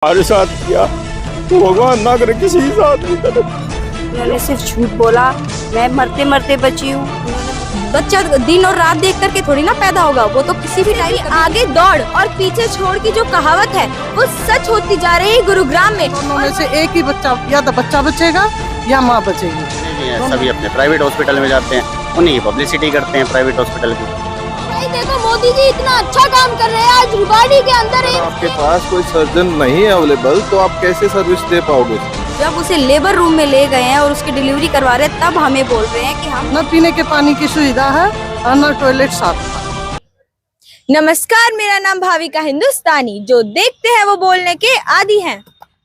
हमारे साथ किया तो भगवान ना करे किसी के साथ भी करे। उन्होंने सिर्फ झूठ बोला, मैं मरते मरते बची हूँ। बच्चा दिन और रात देख करके थोड़ी ना पैदा होगा, वो तो किसी भी टाइम आगे दौड़ और पीछे छोड़ की जो कहावत है वो सच होती जा रही है गुरुग्राम में। दोनों में से एक ही बच्चा, या तो बच्चा बचेगा या माँ बचेगी। सभी अपने प्राइवेट हॉस्पिटल में जाते हैं, उन्हीं की पब्लिसिटी करते हैं प्राइवेट हॉस्पिटल की। देखो मोदी जी इतना अच्छा काम कर रहे हैं, आज रुबाड़ी के अंदर आपके पास कोई सर्जन नहीं है अवेलेबल तो आप कैसे सर्विस दे पाओगे? जब उसे लेबर रूम में ले गए हैं और उसकी डिलीवरी करवा रहे हैं, तब हमें बोल रहे हैं कि हम न पीने के पानी की सुविधा है और न टॉयलेट साफ है। नमस्कार, मेरा नाम भाविका हिंदुस्तानी। जो देखते हैं वो बोलने के आदी हैं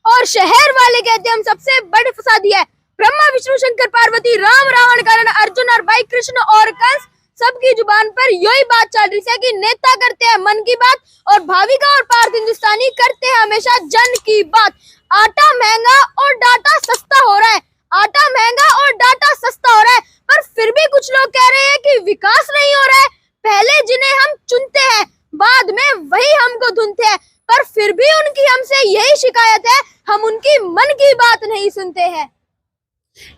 और शहर वाले कहते हैं हम सबसे बड़े फसादी है। ब्रह्मा विष्णु शंकर पार्वती राम रावण करण अर्जुन और भाई कृष्ण और कंस, सबकी जुबान पर यही बात चल रही है कि नेता करते हैं मन की बात और भाविका और पार्थ हिंदुस्तानी करते हैं हमेशा जन की बात। आटा महंगा और डाटा सस्ता हो रहा है, आटा महंगा और डाटा सस्ता हो रहा है, पर फिर भी कुछ लोग कह रहे हैं कि विकास नहीं हो रहा है। पहले जिन्हें हम चुनते हैं बाद में वही हमको धुनते हैं, पर फिर भी उनकी हमसे यही शिकायत है, हम उनकी मन की बात नहीं सुनते हैं।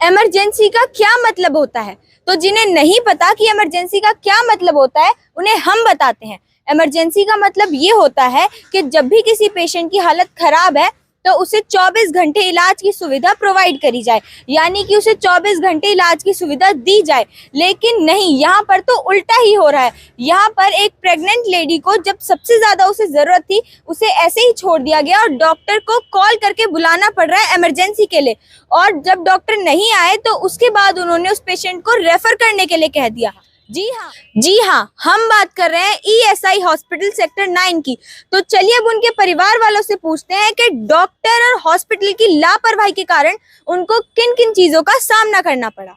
इमरजेंसी का क्या मतलब होता है? तो जिन्हें नहीं पता कि इमरजेंसी का क्या मतलब होता है, उन्हें हम बताते हैं। इमरजेंसी का मतलब ये होता है कि जब भी किसी पेशेंट की हालत खराब है तो उसे 24 घंटे इलाज की सुविधा प्रोवाइड करी जाए, यानी कि उसे 24 घंटे इलाज की सुविधा दी जाए। लेकिन नहीं, यहाँ पर तो उल्टा ही हो रहा है। यहाँ पर एक प्रेग्नेंट लेडी को जब सबसे ज्यादा उसे जरूरत थी, उसे ऐसे ही छोड़ दिया गया और डॉक्टर को कॉल करके बुलाना पड़ रहा है इमरजेंसी के लिए। और जब डॉक्टर नहीं आए तो उसके बाद उन्होंने उस पेशेंट को रेफर करने के लिए कह दिया। जी हाँ, हम बात कर रहे हैं ESI हॉस्पिटल सेक्टर 9 की। तो चलिए अब उनके परिवार वालों से पूछते हैं कि डॉक्टर और हॉस्पिटल की लापरवाही के कारण उनको किन किन चीजों का सामना करना पड़ा।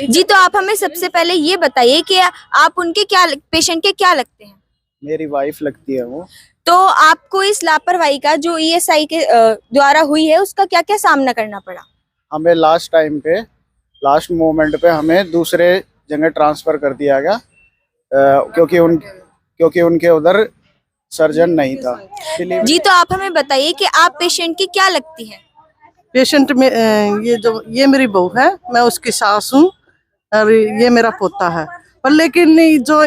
जी, तो आप हमें सबसे पहले ये बताइए कि आप उनके क्या पेशेंट के क्या लगते हैं? मेरी वाइफ लगती है वो। तो आपको इस लापरवाही का जो ESI के द्वारा हुई है उसका क्या क्या सामना करना पड़ा? हमें लास्ट मोमेंट पे हमें दूसरे जगह ट्रांसफर कर दिया गया, क्योंकि उनके उधर सर्जन नहीं था। जी, तो आप हमें बताइए कि आप पेशेंट की क्या लगती है? पेशेंट में ये मेरी बहू है, मैं उसकी सास हूँ और ये मेरा पोता है। पर लेकिन जो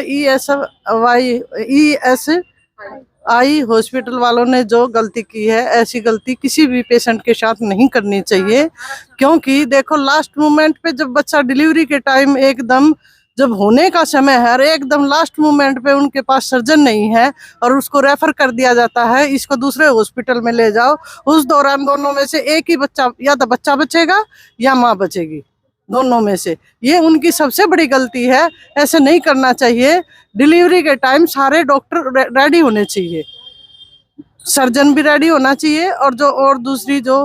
ESI हॉस्पिटल वालों ने जो गलती की है, ऐसी गलती किसी भी पेशेंट के साथ नहीं करनी चाहिए। क्योंकि देखो लास्ट मोमेंट पे जब बच्चा डिलीवरी के टाइम एकदम जब होने का समय है और एकदम लास्ट मोमेंट पे उनके पास सर्जन नहीं है और उसको रेफर कर दिया जाता है, इसको दूसरे हॉस्पिटल में ले जाओ। उस दौरान दोनों में से एक ही बच्चा, या तो बच्चा बचेगा या माँ बचेगी, दोनों में से। ये उनकी सबसे बड़ी गलती है, ऐसे नहीं करना चाहिए। डिलीवरी के टाइम सारे डॉक्टर रेडी होने चाहिए, सर्जन भी रेडी होना चाहिए और दूसरी जो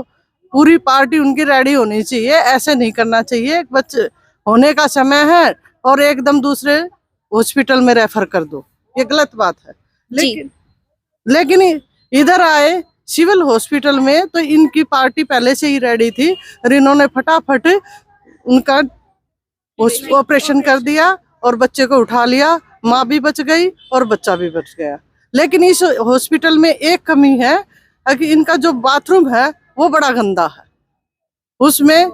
पूरी पार्टी उनकी रेडी होनी चाहिए। ऐसे नहीं करना चाहिए, बच्चे होने का समय है और एकदम दूसरे हॉस्पिटल में रेफर कर दो, ये गलत बात है। लेकिन इधर आए सिविल हॉस्पिटल में तो इनकी पार्टी पहले से ही रेडी थी और इन्होंने फटाफट उनका ऑपरेशन कर दिया और बच्चे को उठा लिया। माँ भी बच गई और बच्चा भी बच गया। लेकिन इस हॉस्पिटल में एक कमी है कि इनका जो बाथरूम है वो बड़ा गंदा है। उसमें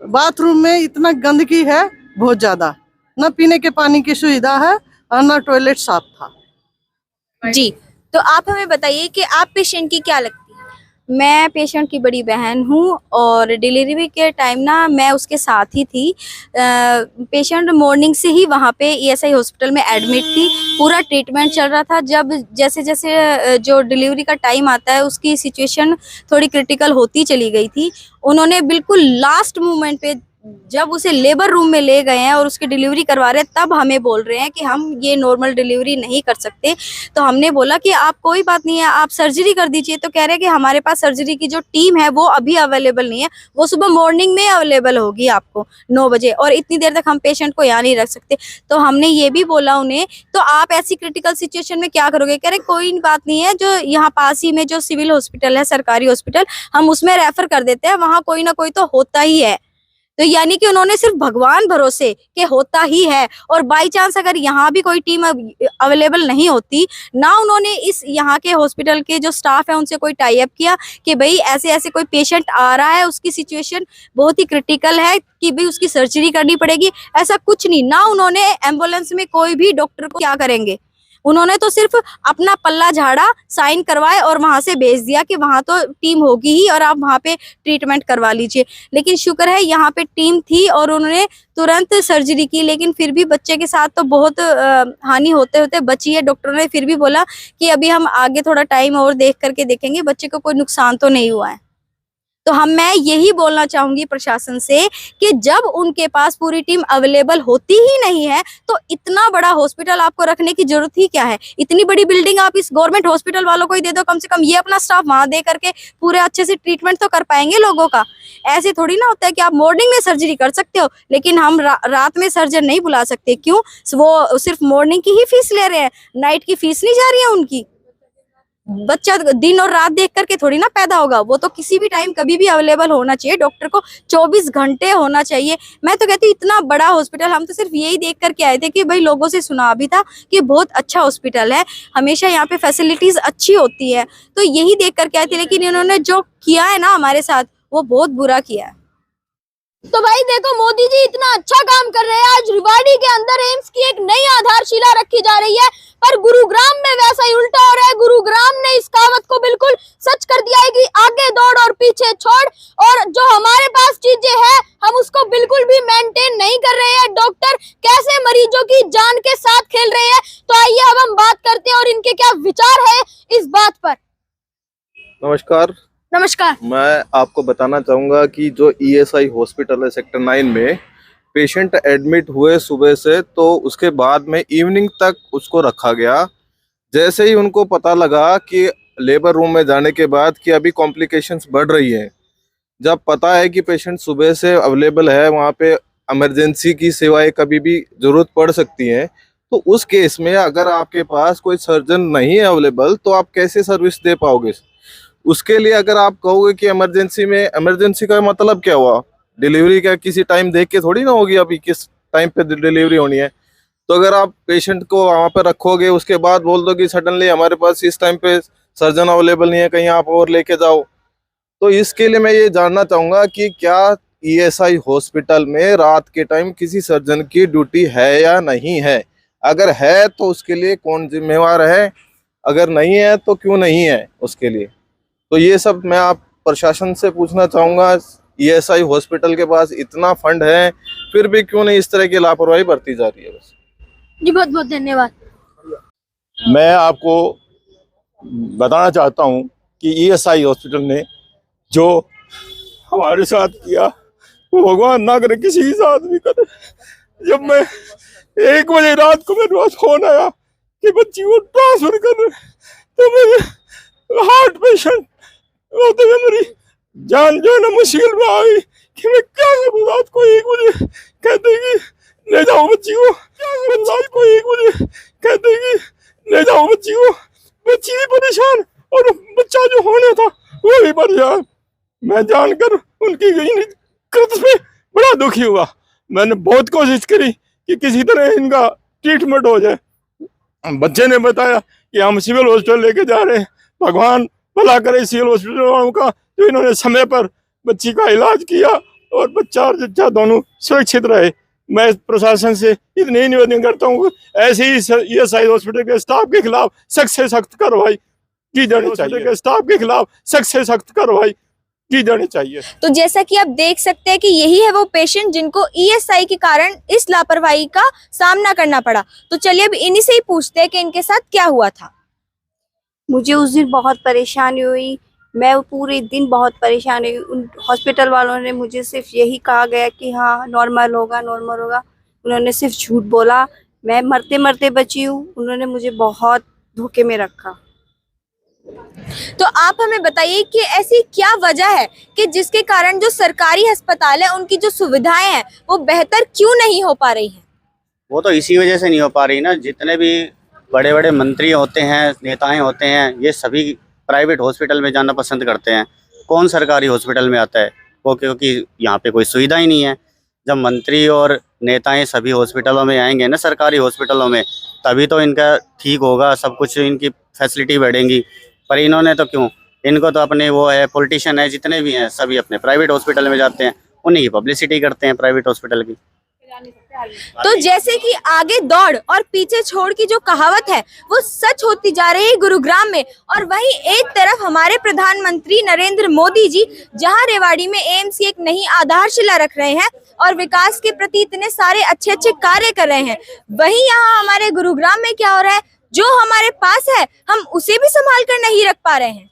बाथरूम में इतना गंदगी है बहुत ज्यादा, न पीने के पानी की सुविधा है और न टॉयलेट साफ था। जी, तो आप हमें बताइए कि आप पेशेंट की क्या लगती है? मैं पेशेंट की बड़ी बहन हूँ और डिलीवरी के टाइम ना मैं उसके साथ ही थी। पेशेंट मॉर्निंग से ही वहाँ पे ESI हॉस्पिटल में एडमिट थी, पूरा ट्रीटमेंट चल रहा था। जब जैसे जैसे जो डिलीवरी का टाइम आता है उसकी सिचुएशन थोड़ी क्रिटिकल होती चली गई थी। उन्होंने बिल्कुल लास्ट मोमेंट पे जब उसे लेबर रूम में ले गए हैं और उसकी डिलीवरी करवा रहे हैं, तब हमें बोल रहे हैं कि हम ये नॉर्मल डिलीवरी नहीं कर सकते। तो हमने बोला कि आप कोई बात नहीं है, आप सर्जरी कर दीजिए। तो कह रहे हैं कि हमारे पास सर्जरी की जो टीम है वो अभी अवेलेबल नहीं है, वो सुबह मॉर्निंग में अवेलेबल होगी आपको 9 बजे, और इतनी देर तक हम पेशेंट को यहाँ नहीं रख सकते। तो हमने ये भी बोला उन्हें, तो आप ऐसी क्रिटिकल सिचुएशन में क्या करोगे? कह रहे कोई बात नहीं है, जो यहाँ पास ही में जो सिविल हॉस्पिटल है, सरकारी हॉस्पिटल, हम उसमें रेफर कर देते हैं, वहाँ कोई ना कोई तो होता ही है। तो यानी कि उन्होंने सिर्फ भगवान भरोसे के होता ही है, और बाई चांस अगर यहाँ भी कोई टीम अवेलेबल नहीं होती, ना उन्होंने इस यहाँ के हॉस्पिटल के जो स्टाफ है उनसे कोई टाई अप किया कि भाई ऐसे ऐसे कोई पेशेंट आ रहा है, उसकी सिचुएशन बहुत ही क्रिटिकल है कि भाई उसकी सर्जरी करनी पड़ेगी, ऐसा कुछ नहीं। ना उन्होंने एम्बुलेंस में कोई भी डॉक्टर को क्या करेंगे, उन्होंने तो सिर्फ अपना पल्ला झाड़ा, साइन करवाए और वहां से भेज दिया कि वहां तो टीम होगी ही और आप वहां पे ट्रीटमेंट करवा लीजिए। लेकिन शुक्र है यहाँ पे टीम थी और उन्होंने तुरंत सर्जरी की, लेकिन फिर भी बच्चे के साथ तो बहुत हानि होते होते बची है। डॉक्टर ने फिर भी बोला कि अभी हम आगे थोड़ा टाइम और देख करके देखेंगे, बच्चे को कोई नुकसान तो नहीं हुआ है। तो मैं यही बोलना चाहूंगी प्रशासन से कि जब उनके पास पूरी टीम अवेलेबल होती ही नहीं है तो इतना बड़ा हॉस्पिटल आपको रखने की जरूरत ही क्या है। इतनी बड़ी बिल्डिंग आप इस गवर्नमेंट हॉस्पिटल वालों को ही दे दो, कम से कम ये अपना स्टाफ वहां दे करके पूरे अच्छे से ट्रीटमेंट तो कर पाएंगे लोगों का। ऐसे थोड़ी ना होता है कि आप मॉर्निंग में सर्जरी कर सकते हो लेकिन हम रात में सर्जन नहीं बुला सकते। क्यों? वो सिर्फ मॉर्निंग की ही फीस ले रहे हैं, नाइट की फीस नहीं जा रही है उनकी। बच्चा दिन और रात देख करके थोड़ी ना पैदा होगा, वो तो किसी भी टाइम कभी भी अवेलेबल होना चाहिए, डॉक्टर को 24 घंटे होना चाहिए। मैं तो कहती हूँ इतना बड़ा हॉस्पिटल, हम तो सिर्फ यही देख करके आए थे कि भाई लोगों से सुना भी था कि बहुत अच्छा हॉस्पिटल है, हमेशा यहाँ पे फैसिलिटीज अच्छी होती है, तो यही देख करके आए थे। लेकिन इन्होंने जो किया है ना हमारे साथ, वो बहुत बुरा किया है। तो भाई देखो, मोदी जी इतना अच्छा काम कर रहे हैं। आज रिवाड़ी के अंदर एम्स की एक नई आधारशिला रखी जा रही है, पर गुरुग्राम में वैसा ही उल्टा हो रहा है। गुरुग्राम ने इस कहावत को बिल्कुल सच कर दिया है कि आगे दौड़ और पीछे छोड़, और जो हमारे पास चीजें हैं हम उसको बिल्कुल भी मेंटेन नहीं कर रहे हैं। डॉक्टर कैसे मरीजों की जान के साथ खेल रहे हैं। तो आइए अब हम बात करते हैं और इनके क्या विचार है इस बात पर। नमस्कार। नमस्कार। मैं आपको बताना चाहूँगा कि जो ईएसआई हॉस्पिटल है सेक्टर 9 में, पेशेंट एडमिट हुए सुबह से, तो उसके बाद में इवनिंग तक उसको रखा गया। जैसे ही उनको पता लगा कि लेबर रूम में जाने के बाद कि अभी कॉम्प्लिकेशंस बढ़ रही हैं, जब पता है कि पेशेंट सुबह से अवेलेबल है, वहाँ पे इमरजेंसी की सेवाएं कभी भी ज़रूरत पड़ सकती हैं, तो उस केस में अगर आपके पास कोई सर्जन नहीं है अवेलेबल तो आप कैसे सर्विस दे पाओगे। उसके लिए अगर आप कहोगे कि इमरजेंसी में, इमरजेंसी का मतलब क्या हुआ, डिलीवरी का किसी टाइम देख के थोड़ी ना होगी अभी किस टाइम पे डिलीवरी होनी है। तो अगर आप पेशेंट को वहाँ पे रखोगे, उसके बाद बोल दो कि सडनली हमारे पास इस टाइम पे सर्जन अवेलेबल नहीं है, कहीं आप और लेके जाओ, तो इसके लिए मैं ये जानना चाहूँगा कि क्या ईएसआई हॉस्पिटल में रात के टाइम किसी सर्जन की ड्यूटी है या नहीं है। अगर है तो उसके लिए कौन जिम्मेवार है, अगर नहीं है तो क्यों नहीं है उसके लिए। तो ये सब मैं आप प्रशासन से पूछना चाहूँगा। ईएसआई हॉस्पिटल के पास इतना फंड है, फिर भी क्यों नहीं इस तरह की लापरवाही बरती जा रही है। बस जी, बहुत बहुत धन्यवाद। मैं आपको बताना चाहता हूँ कि ईएसआई हॉस्पिटल ने जो हमारे साथ किया वो भगवान ना करे किसी के साथ भी करे। जब मैं 1 बजे रात को मेरे पास फोन आया कि बच्ची को ट्रांसफर कर, तो मेरे हार्ट पेशेंट होते हुए मेरी जान जो है ना मुश्किल में आ गई कि मैं क्या करूँ। रात को 1 बजे कहते कि ले जाओ बच्ची को, रात को 1 बजे कहते कि ले जाओ बच्ची को। बच्ची भी परेशान और बच्चा जो होने था वो भी परेशान। मैं जानकर उनकी कृत पे बड़ा दुखी हुआ। मैंने बहुत कोशिश करी कि किसी तरह इनका ट्रीटमेंट हो जाए। बच्चे ने बताया कि हम सिविल हॉस्पिटल लेके जा रहे हैं, भगवान भला करे सिविल हॉस्पिटल वालों का, जो इन्होंने समय पर बच्ची का इलाज किया और बच्चा और जच्चा दोनों सुरक्षित रहे। मैं प्रशासन से इतनी ही निवेदन करता हूँ, ऐसे ही ईएसआई हॉस्पिटल के स्टाफ के खिलाफ सख्त से सख्त कार्रवाई की जानी चाहिए। स्टाफ के खिलाफ सख्त से सख्त कार्रवाई की जानी चाहिए। तो जैसा कि आप देख सकते हैं कि यही है वो पेशेंट जिनको ईएसआई के कारण इस लापरवाही का सामना करना पड़ा। तो चलिए अब इन्हीं से ही पूछते हैं कि इनके साथ क्या हुआ था। मुझे उस दिन बहुत परेशानी हुई, मैं पूरे दिन बहुत परेशान हुई। उन हॉस्पिटल वालों ने मुझे सिर्फ यही कहा गया कि हाँ नॉर्मल होगा नॉर्मल होगा। उन्होंने सिर्फ झूठ बोला, मैं मरते मरते बची हूँ। उन्होंने मुझे बहुत धोखे में रखा। तो आप हमें बताइए कि ऐसी क्या वजह है कि जिसके कारण जो सरकारी अस्पताल है उनकी जो सुविधाएं हैं वो बेहतर क्यों नहीं हो पा रही हैं। वो तो इसी वजह से नहीं हो पा रही ना, जितने भी बड़े बड़े मंत्री होते हैं, नेताएं होते हैं, ये सभी प्राइवेट हॉस्पिटल में जाना पसंद करते हैं। कौन सरकारी हॉस्पिटल में आता है वो, क्योंकि यहाँ पे कोई सुविधा ही नहीं है। जब मंत्री और नेताएं सभी हॉस्पिटलों में आएंगे ना, सरकारी हॉस्पिटलों में, तभी तो इनका ठीक होगा, सब कुछ इनकी फैसिलिटी बढ़ेंगी। पर इन्होंने तो क्यों, इनको तो अपने वो है, पॉलिटिशियन है जितने भी हैं सभी अपने प्राइवेट हॉस्पिटल में जाते हैं, उन्हीं की पब्लिसिटी करते हैं प्राइवेट हॉस्पिटल की। तो जैसे कि आगे दौड़ और पीछे छोड़ की जो कहावत है वो सच होती जा रही है गुरुग्राम में। और वहीं एक तरफ हमारे प्रधानमंत्री नरेंद्र मोदी जी जहां रेवाड़ी में एम्स की एक नई आधारशिला रख रहे हैं और विकास के प्रति इतने सारे अच्छे अच्छे कार्य कर रहे हैं, वहीं यहाँ हमारे गुरुग्राम में क्या हो रहा है, जो हमारे पास है हम उसे भी संभाल कर नहीं रख पा रहे हैं।